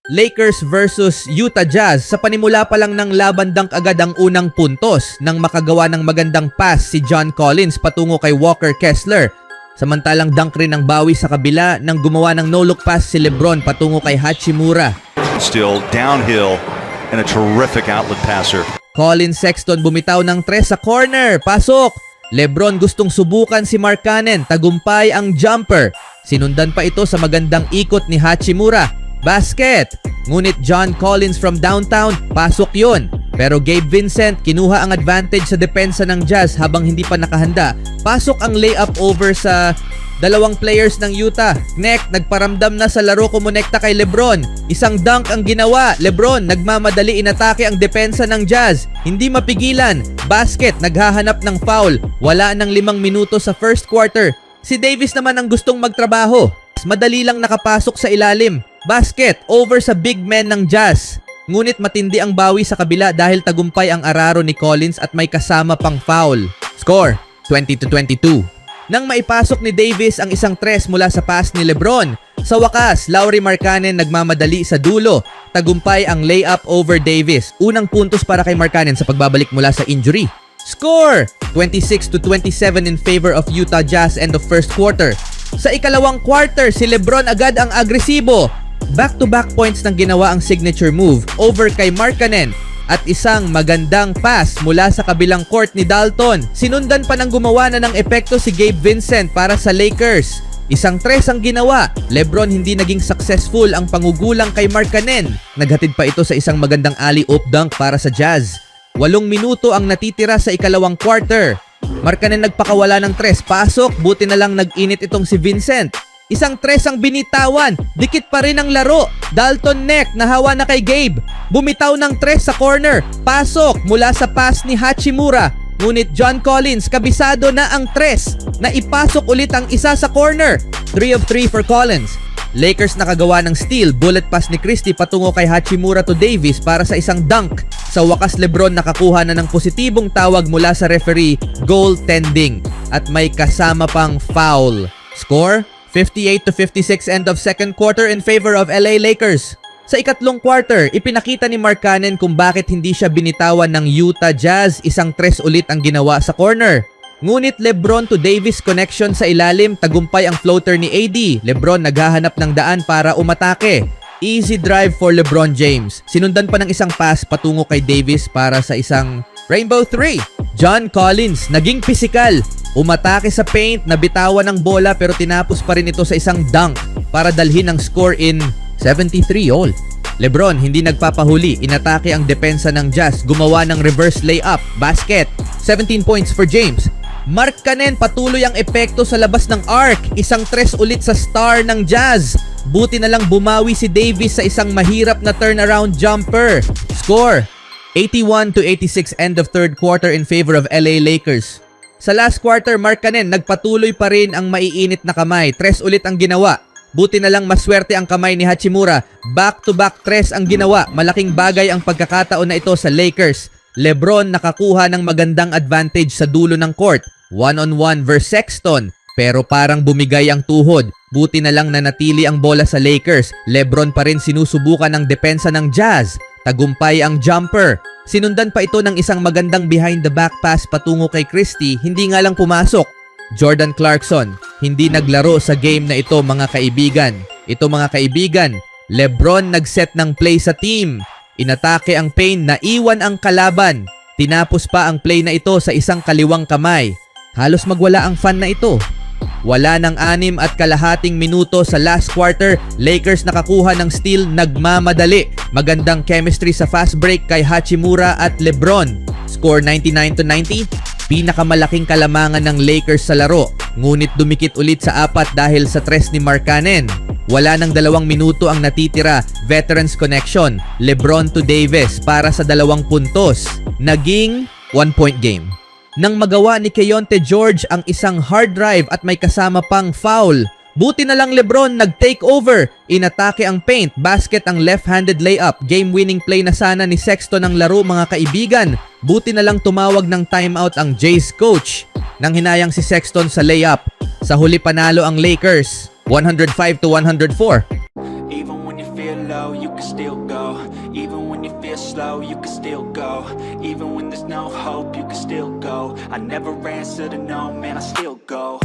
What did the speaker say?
Lakers versus Utah Jazz. Sa panimula pa lang ng laban, dunk agad ang unang puntos nang makagawa ng magandang pass si John Collins patungo kay Walker Kessler. Samantalang dunk rin ang bawi sa kabila nang gumawa ng no-look pass si LeBron patungo kay Hachimura. Still downhill and a terrific outlet passer. Colin Sexton bumitaw ng 3 sa corner. Pasok! LeBron gustong subukan si Markkanen. Tagumpay ang jumper. Sinundan pa ito sa magandang ikot ni Hachimura. Basket! Ngunit John Collins from downtown, pasok yun. Pero Gabe Vincent kinuha ang advantage sa depensa ng Jazz habang hindi pa nakahanda. Pasok ang layup over sa dalawang players ng Utah. Knecht nagparamdam na sa laro kumonekta kay LeBron. Isang dunk ang ginawa. LeBron nagmamadali inatake ang depensa ng Jazz. Hindi mapigilan. Basket naghahanap ng foul. Wala ng 5 minuto sa first quarter. Si Davis naman ang gustong magtrabaho. Madali lang nakapasok sa ilalim. Basket over sa big man ng Jazz. Ngunit matindi ang bawi sa kabila dahil tagumpay ang araro ni Collins at may kasama pang foul. Score 20-22. Nang maipasok ni Davis ang isang 3 mula sa pass ni LeBron. Sa wakas, Lauri Markkanen nagmamadali sa dulo. Tagumpay ang layup over Davis. Unang puntos para kay Markkanen sa pagbabalik mula sa injury. Score 26-27 in favor of Utah Jazz end of first quarter. Sa ikalawang quarter, si LeBron agad ang agresibo. Back-to-back points nang ginawa ang signature move over kay Markkanen at isang magandang pass mula sa kabilang court ni Dalton. Sinundan pa ng gumawa na ng epekto si Gabe Vincent para sa Lakers. Isang 3 ang ginawa. LeBron hindi naging successful ang pangugulang kay Markkanen. Naghatid pa ito sa isang magandang alley-oop dunk para sa Jazz. 8 minuto ang natitira sa ikalawang quarter. Markkanen nagpakawala ng 3. Pasok, buti na lang nag-init itong si Vincent. Isang 3 ang binitawan. Dikit pa rin ang laro. Dalton Knecht nahawa na kay Gabe. Bumitaw ng 3 sa corner. Pasok mula sa pass ni Hachimura. Ngunit John Collins kabisado na ang 3. Naipasok ulit ang isa sa corner. 3 of 3 for Collins. Lakers nakagawa ng steal. Bullet pass ni Christie patungo kay Hachimura to Davis para sa isang dunk. Sa wakas, LeBron nakakuha na ng positibong tawag mula sa referee, goaltending. At may kasama pang foul. Score 58-56 end of second quarter in favor of LA Lakers. Sa ikatlong quarter, ipinakita ni Markkanen kung bakit hindi siya binitawan ng Utah Jazz. Isang 3 ulit ang ginawa sa corner. Ngunit LeBron to Davis connection sa ilalim, tagumpay ang floater ni AD. LeBron naghahanap ng daan para umatake. Easy drive for LeBron James. Sinundan pa ng isang pass patungo kay Davis para sa isang Rainbow 3. John Collins naging pisikal. Umatake sa paint, nabitawan ng bola pero tinapos pa rin ito sa isang dunk para dalhin ang score in 73 all. LeBron hindi nagpapahuli, inatake ang depensa ng Jazz, gumawa ng reverse layup, basket, 17 points for James. Markkanen patuloy ang epekto sa labas ng arc, isang 3 ulit sa star ng Jazz. Buti na lang bumawi si Davis sa isang mahirap na turnaround jumper. Score 81-86 end of third quarter in favor of LA Lakers. Sa last quarter, Markkanen nagpatuloy pa rin ang maiinit na kamay. 3 ulit ang ginawa. Buti na lang maswerte ang kamay ni Hachimura. Back-to-back 3 ang ginawa. Malaking bagay ang pagkakataon na ito sa Lakers. LeBron nakakuha ng magandang advantage sa dulo ng court. 1-on-1 versus Sexton. Pero parang bumigay ang tuhod. Buti na lang nanatili ang bola sa Lakers. LeBron pa rin sinusubukan ng depensa ng Jazz. Tagumpay ang jumper. Sinundan pa ito ng isang magandang behind the back pass patungo kay Christie, hindi nga lang pumasok. Jordan Clarkson, hindi naglaro sa game na ito mga kaibigan. Ito mga kaibigan, LeBron nagset ng play sa team. Inatake ang paint, naiwan ang kalaban. Tinapos pa ang play na ito sa isang kaliwang kamay. Halos magwala ang fan na ito. Wala ng 6.5 minuto sa last quarter, Lakers nakakuha ng steal, nagmamadali. Magandang chemistry sa fast break kay Hachimura at LeBron. Score 99-90, pinakamalaking kalamangan ng Lakers sa laro. Ngunit dumikit ulit sa 4 dahil sa 3 ni Markkanen. Wala ng 2 minuto ang natitira, veterans connection, LeBron to Davis para sa 2 puntos. Naging 1-point game. Nang magawa ni Keyonte George ang isang hard drive at may kasama pang foul. Buti na lang LeBron nag-take over. Inatake ang paint, basket ang left-handed layup. Game-winning play na sana ni Sexton ang laro mga kaibigan. Buti na lang tumawag ng timeout ang Jays coach. Nang hinayang si Sexton sa layup. Sa huli panalo ang Lakers, 105-104. Even when you feel low, you can still go. Even when you feel slow, you can still go. Even when there's no hope, you can still go. I never answer to no, man, I still go.